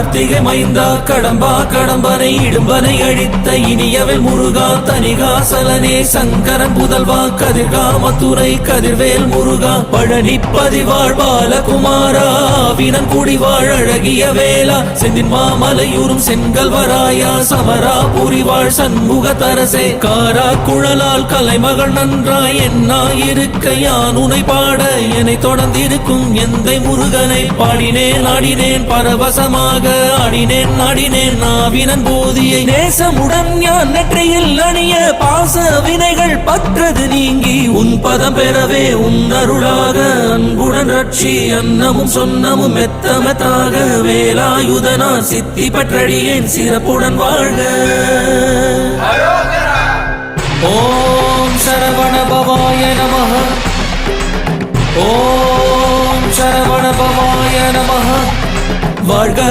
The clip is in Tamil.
கார்த்திகை மைந்தா கடம்பா கடம்பனை இடும்பனை அழித்த இனியவள் முருகா தனிகாசலனே சங்கரன் புதல்வா கதிர்காமத்துறை கதிர்வேல் முருகா பழனி பதிவாழ் பாலகுமாரா வினன் குடிவாழ் அழகிய வேளா செந்தின் மாமலையூரும் செங்கல்வராயா சமரா புரிவாழ் சண்முக தரசே காரா குழலால் கலைமகள் நன்றாய் என்னாயிருக்க யான் உனை பாட என்னை தொடர்ந்திருக்கும் எந்தை முருகனை பாடினேன் ஆடினேன் பரவசமாக ஆடினேன் ஆடினேன் நாவினன் போதியை நேசமுடன் யான் நெற்றியில் அணிய பாச வினைகள் பற்றது நீங்கி உன் பதம் பெறவே உன் அருளாக அன்புடன் ரட்சி அன்னமும் சொன்னமும் மெத்தமெத்தாக வேலாயுதனா சித்தி பற்றடியேன் சிறப்புடன் வாழ்க. ஓம் சரவண பவாய நமஹ. ஓம் சரவண பவாய நமஹ. வாழ்க